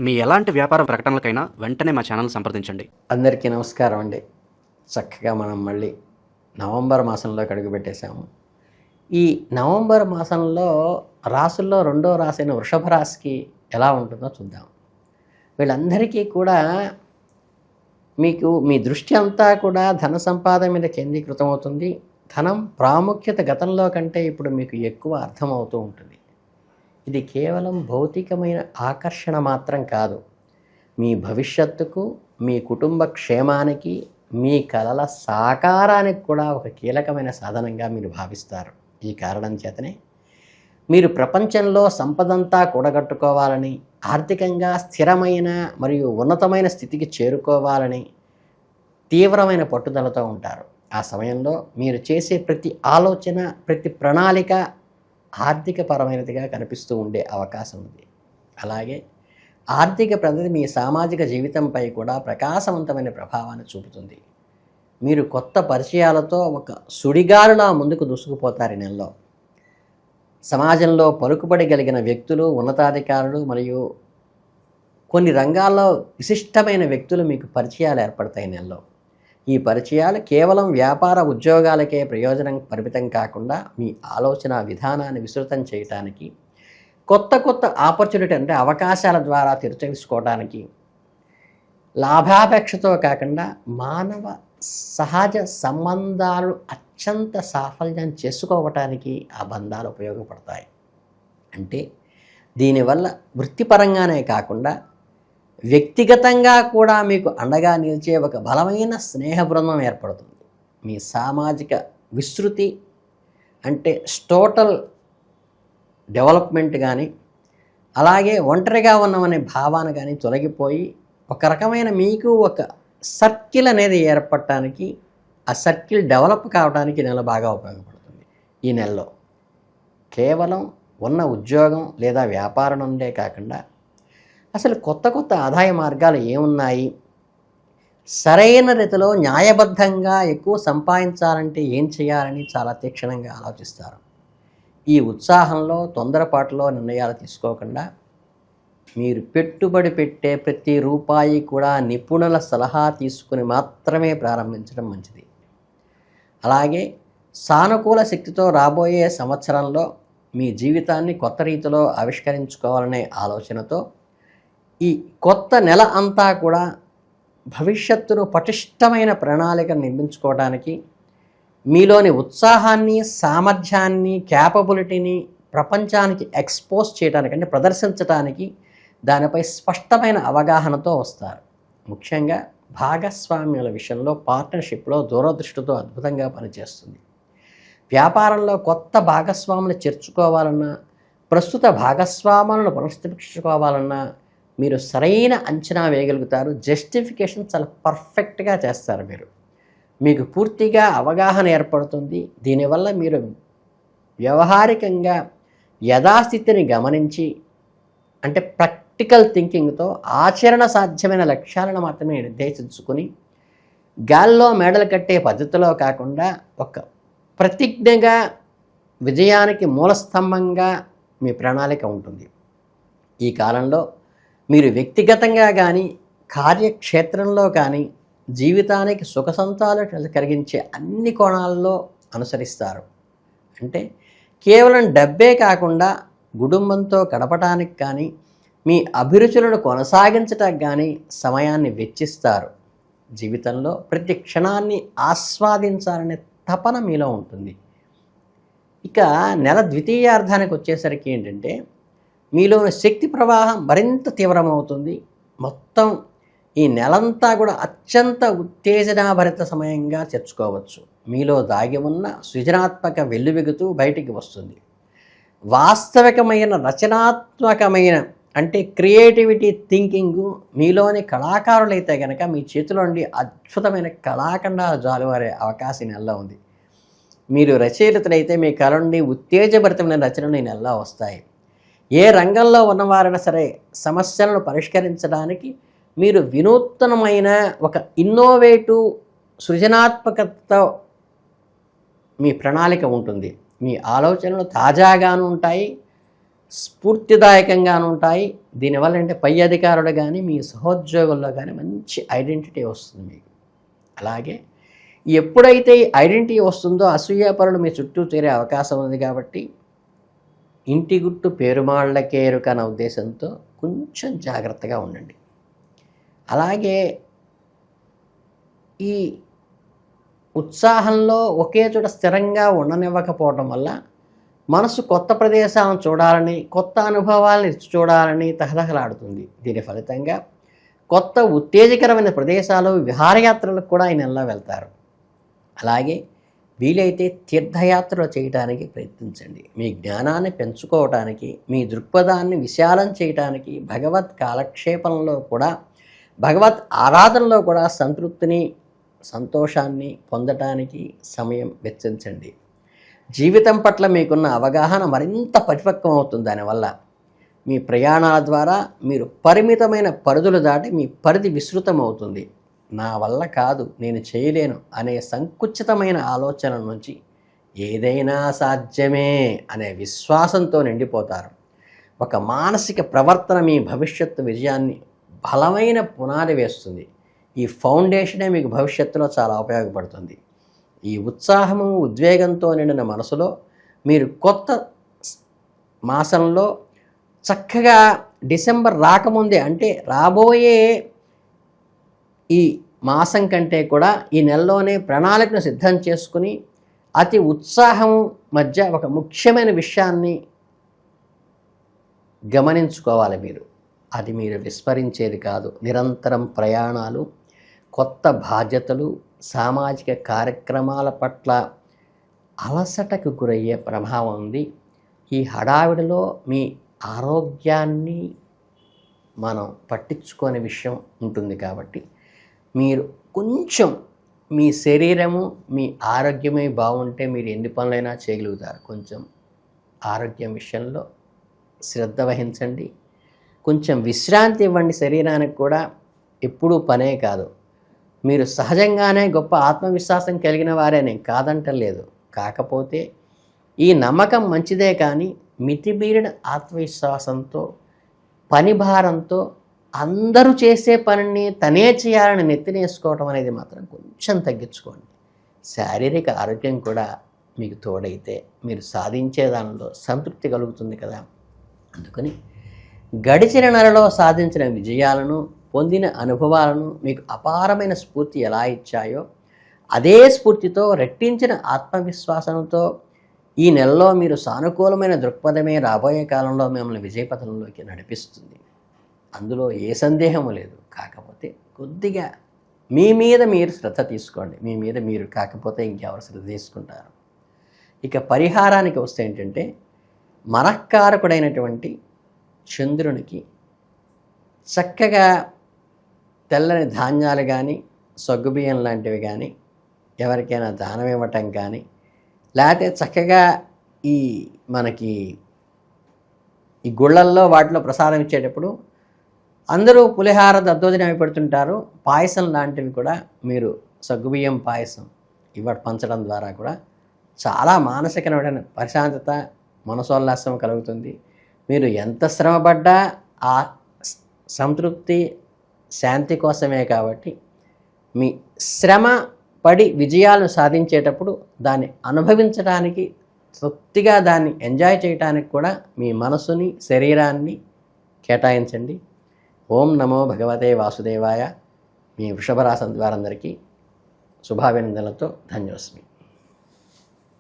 మీ ఎలాంటి వ్యాపార ప్రకటనలకైనా వెంటనే మా ఛానల్ సంప్రదించండి. అందరికీ నమస్కారం అండి. చక్కగా మనం మళ్ళీ నవంబర్ మాసంలోకి అడుగుపెట్టేశాము. ఈ నవంబర్ మాసంలో రాసుల్లో రెండో రాశైన వృషభ రాశికి ఎలా ఉంటుందో చూద్దాం. వీళ్ళందరికీ కూడా మీకు మీ దృష్టి అంతా కూడా ధన సంపాదన మీద కేంద్రీకృతం అవుతుంది. ధనం ప్రాముఖ్యత గతంలో కంటే ఇప్పుడు మీకు ఎక్కువ అర్థమవుతూ ఉంటుంది. ఇది కేవలం భౌతికమైన ఆకర్షణ మాత్రం కాదు, మీ భవిష్యత్తుకు, మీ కుటుంబ క్షేమానికి, మీ కలల సాకారానికి కూడా ఒక కీలకమైన సాధనంగా మీరు భావిస్తారు. ఈ కారణం చేతనే మీరు ప్రపంచంలో సంపదంతా కూడగట్టుకోవాలని, ఆర్థికంగా స్థిరమైన మరియు ఉన్నతమైన స్థితికి చేరుకోవాలని తీవ్రమైన పట్టుదలతో ఉంటారు. ఆ సమయంలో మీరు చేసే ప్రతి ఆలోచన, ప్రతి ప్రణాళిక ఆర్థికపరమైనదిగా కనిపిస్తూ ఉండే అవకాశం ఉంది. అలాగే ఆర్థిక ప్రగతి మీ సామాజిక జీవితంపై కూడా ప్రకాశవంతమైన ప్రభావాన్ని చూపుతుంది. మీరు కొత్త పరిచయాలతో ఒక సుడిగాలులా ముందుకు దూసుకుపోతారు. ఈ నెలలో సమాజంలో పలుకుబడగలిగిన వ్యక్తులు, ఉన్నతాధికారులు మరియు కొన్ని రంగాల్లో విశిష్టమైన వ్యక్తులు మీకు పరిచయాలు ఏర్పడతాయి. నెలలో ఈ పరిచయాలు కేవలం వ్యాపార ఉద్యోగాలకే ప్రయోజనం పరిమితం కాకుండా మీ ఆలోచన విధానాన్ని విస్తృతం చేయడానికి, కొత్త ఆపర్చునిటీ అంటే అవకాశాల ద్వారా తెరచుకోవడానికి, లాభాపేక్షతో కాకుండా మానవ సహజ సంబంధాలు అత్యంత సాఫల్యం చేసుకోవటానికి ఆ బంధాలు ఉపయోగపడతాయి. అంటే దీనివల్ల వృత్తిపరంగానే కాకుండా వ్యక్తిగతంగా కూడా మీకు అండగా నిలిచే ఒక బలమైన స్నేహ బృందం ఏర్పడుతుంది. మీ సామాజిక విస్తృతి అంటే టోటల్ డెవలప్మెంట్ కానీ, అలాగే ఒంటరిగా ఉన్నామనే భావాన్ని కానీ తొలగిపోయి ఒక రకమైన మీకు ఒక సర్కిల్ అనేది ఏర్పడటానికి, ఆ సర్కిల్ డెవలప్ కావడానికి నెల బాగా ఉపయోగపడుతుంది. ఈ నెలలో కేవలం ఉన్న ఉద్యోగం లేదా వ్యాపారం నుండే కాకుండా అసలు కొత్త ఆదాయ మార్గాలు ఏమున్నాయి, సరైన రీతిలో న్యాయబద్ధంగా ఎక్కువ సంపాదించాలంటే ఏం చేయాలని చాలా తీక్షణంగా ఆలోచిస్తారు. ఈ ఉత్సాహంలో తొందరపాటులో నిర్ణయాలు తీసుకోకుండా మీరు పెట్టుబడి పెట్టే ప్రతి రూపాయి కూడా నిపుణుల సలహా తీసుకుని మాత్రమే ప్రారంభించడం మంచిది. అలాగే సానుకూల శక్తితో రాబోయే సంవత్సరంలో మీ జీవితాన్ని కొత్త రీతిలో ఆవిష్కరించుకోవాలనే ఆలోచనతో ఈ కొత్త నెల అంతా కూడా భవిష్యత్తును పటిష్టమైన ప్రణాళికను నిర్మించుకోవడానికి, మీలోని ఉత్సాహాన్ని, సామర్థ్యాన్ని, క్యాపబిలిటీని ప్రపంచానికి ఎక్స్పోజ్ చేయడానికి అంటే ప్రదర్శించడానికి దానిపై స్పష్టమైన అవగాహనతో వస్తారు. ముఖ్యంగా భాగస్వామ్యాల విషయంలో పార్ట్నర్షిప్లో దూరదృష్టితో అద్భుతంగా పనిచేస్తుంది. వ్యాపారంలో కొత్త భాగస్వాములు చేర్చుకోవాలన్నా, ప్రస్తుత భాగస్వాములను పునఃస్థాపించుకోవాలన్నా మీరు సరైన అంచనా వేయగలుగుతారు. జస్టిఫికేషన్ చాలా పర్ఫెక్ట్గా చేస్తారు. మీకు పూర్తిగా అవగాహన ఏర్పడుతుంది. దీనివల్ల మీరు వ్యవహారికంగా యథాస్థితిని గమనించి అంటే ప్రాక్టికల్ థింకింగ్తో ఆచరణ సాధ్యమైన లక్ష్యాలను మాత్రమే నిర్దేశించుకుని గాల్లో మేడలు కట్టే పద్ధతిలో కాకుండా ఒక ప్రతిజ్ఞగా విజయానికి మూలస్తంభంగా మీ ప్రణాళిక ఉంటుంది. ఈ కాలంలో మీరు వ్యక్తిగతంగా కానీ, కార్యక్షేత్రంలో కానీ జీవితానికి సుఖ సంతోషాలు కలిగించే అన్ని కోణాల్లో అనుసరిస్తారు. అంటే కేవలం డబ్బే కాకుండా కుటుంబంతో గడపడానికి కానీ, మీ అభిరుచులను కొనసాగించడానికి కానీ సమయాన్ని వెచ్చిస్తారు. జీవితంలో ప్రతి క్షణాన్ని ఆస్వాదించాలనే తపన మీలో ఉంటుంది. ఇక నెల ద్వితీయార్థానికి వచ్చేసరికి ఏంటంటే మీలోని శక్తి ప్రవాహం మరింత తీవ్రమవుతుంది. మొత్తం ఈ నెలంతా కూడా అత్యంత ఉత్తేజనాభరిత సమయంగా తెచ్చుకోవచ్చు. మీలో దాగి ఉన్న సృజనాత్మక వెల్లువెగుతూ బయటికి వస్తుంది. వాస్తవికమైన రచనాత్మకమైన అంటే క్రియేటివిటీ థింకింగు మీలోని కళాకారులైతే కనుక మీ చేతిలో నుండి అద్భుతమైన కళాఖండాలు జాలువారే అవకాశం నెలలో ఉంది. మీరు రచయితలైతే మీ కళ నుండి ఉత్తేజభరితమైన రచనలు ఈ నెలలో వస్తాయి. ఏ రంగంలో ఉన్నవారైనా సరే సమస్యలను పరిష్కరించడానికి మీరు వినూత్నమైన ఒక ఇన్నోవేటివ్ సృజనాత్మకతతో మీ ప్రణాళిక ఉంటుంది. మీ ఆలోచనలు తాజాగాను ఉంటాయి, స్ఫూర్తిదాయకంగాను ఉంటాయి. దీనివల్ల అంటే పై అధికారులు కానీ మీ సహోద్యోగుల్లో కానీ మంచి ఐడెంటిటీ వస్తుంది మీకు. అలాగే ఎప్పుడైతే ఈ ఐడెంటిటీ వస్తుందో అసూయాపరులు మీ చుట్టూ చేరే అవకాశం ఉంది. కాబట్టి ఇంటి గుట్టు పేరుమాళ్ళకేరుక అన్న ఉద్దేశంతో కొంచెం జాగ్రత్తగా ఉండండి. అలాగే ఈ ఉత్సాహంలో ఒకే చోట స్థిరంగా ఉండనివ్వకపోవడం వల్ల మనసు కొత్త ప్రదేశాలను చూడాలని, కొత్త అనుభవాలను చూడాలని తహతహలాడుతుంది. దీని ఫలితంగా కొత్త ఉత్తేజకరమైన ప్రదేశాలు, విహారయాత్రలకు కూడా ఈ నెలలో వెళ్తారు. అలాగే వీలైతే తీర్థయాత్రలు చేయడానికి ప్రయత్నించండి. మీ జ్ఞానాన్ని పెంచుకోవటానికి, మీ దృక్పథాన్ని విశాలం చేయటానికి, భగవత్ కాలక్షేపంలో కూడా, భగవత్ ఆరాధనలో కూడా సంతృప్తిని, సంతోషాన్ని పొందటానికి సమయం వెచ్చించండి. జీవితం పట్ల మీకున్న అవగాహన మరింత పరిపక్వం అవుతుంది. దానివల్ల మీ ప్రయాణాల ద్వారా మీరు పరిమితమైన పరిధులు దాటి మీ పరిధి విస్తృతమవుతుంది. నా వల్ల కాదు, నేను చేయలేను అనే సంకుచితమైన ఆలోచన నుంచి ఏదైనా సాధ్యమే అనే విశ్వాసంతో నిండిపోతారు. ఒక మానసిక ప్రవర్తన మీ భవిష్యత్తు విజయాన్ని బలమైన పునాది వేస్తుంది. ఈ ఫౌండేషనే మీకు భవిష్యత్తులో చాలా ఉపయోగపడుతుంది. ఈ ఉత్సాహము, ఉద్వేగంతో నిండిన మనసులో మీరు కొత్త మాసంలో చక్కగా డిసెంబర్ రాకముందే, అంటే రాబోయే ఈ మాసం కంటే కూడా ఈ నెలలోనే ప్రణాళికను సిద్ధం చేసుకుని అతి ఉత్సాహం మధ్య ఒక ముఖ్యమైన విషయాన్ని గమనించుకోవాలి మీరు. అది మీరు విస్మరించేది కాదు. నిరంతరం ప్రయాణాలు, కొత్త బాధ్యతలు, సామాజిక కార్యక్రమాల పట్ల అలసటకు గురయ్యే ప్రభావం ఉంది. ఈ హడావిడిలో మీ ఆరోగ్యాన్ని మనం పట్టించుకునే విషయం ఉంటుంది. కాబట్టి మీరు కొంచెం మీ శరీరము, మీ ఆరోగ్యమే బాగుంటే మీరు ఎన్ని పనులైనా చేయగలుగుతారు. కొంచెం ఆరోగ్యం విషయంలో శ్రద్ధ వహించండి. కొంచెం విశ్రాంతి ఇవ్వండి శరీరానికి కూడా. ఎప్పుడూ పనే కాదు. మీరు సహజంగానే గొప్ప ఆత్మవిశ్వాసం కలిగిన వారే, నేను కాదంటలేదు. కాకపోతే ఈ నమ్మకం మంచిదే, కానీ మితిమీరిన ఆత్మవిశ్వాసంతో, పని భారంతో అందరూ చేసే పనిని తనే చేయాలని నెత్తినేసుకోవటం అనేది మాత్రం కొంచెం తగ్గించుకోండి. శారీరక ఆరోగ్యం కూడా మీకు తోడైతే మీరు సాధించే దానిలో సంతృప్తి కలుగుతుంది కదా. అందుకని గడిచిన నెలలో సాధించిన విజయాలను, పొందిన అనుభవాలను మీకు అపారమైన స్ఫూర్తి ఎలా ఇచ్చాయో అదే స్ఫూర్తితో, రెట్టించిన ఆత్మవిశ్వాసంతో ఈ నెలలో మీరు సానుకూలమైన దృక్పథమే రాబోయే కాలంలో మిమ్మల్ని విజయపథంలోకి నడిపిస్తుంది. అందులో ఏ సందేహము లేదు. కాకపోతే కొద్దిగా మీ మీద మీరు శ్రద్ధ తీసుకోండి. మీ మీద మీరు కాకపోతే ఇంకెవరు శ్రద్ధ తీసుకుంటారు. ఇక పరిహారానికి వస్తే ఏంటంటే, మనఃకారకుడైనటువంటి చంద్రునికి చక్కగా తెల్లని ధాన్యాలు కానీ, సగ్గుబియ్యం లాంటివి కానీ ఎవరికైనా దానం ఇవ్వటం కానీ, లేకపోతే చక్కగా మనకి ఈ గుళ్ళల్లో వాటిలో ప్రసాదం ఇచ్చేటప్పుడు అందరూ పులిహార, దద్దోజనం అవి పెడుతుంటారు. పాయసం లాంటివి కూడా మీరు సగ్గుబియ్యం పాయసం పంచడం ద్వారా కూడా చాలా మానసికమైన ప్రశాంతత, మనసోల్లాసం కలుగుతుంది. మీరు ఎంత శ్రమపడ్డా ఆ సంతృప్తి, శాంతి కోసమే. కాబట్టి మీ శ్రమ పడి విజయాలను సాధించేటప్పుడు దాన్ని అనుభవించడానికి, తృప్తిగా దాన్ని ఎంజాయ్ చేయడానికి కూడా మీ మనసుని, శరీరాన్ని కేటాయించండి. ఓం నమో భగవతే వాసుదేవాయ. మీ వృషభ రాశి వారందరికీ శుభాభినందనలతో ధన్యోస్మి.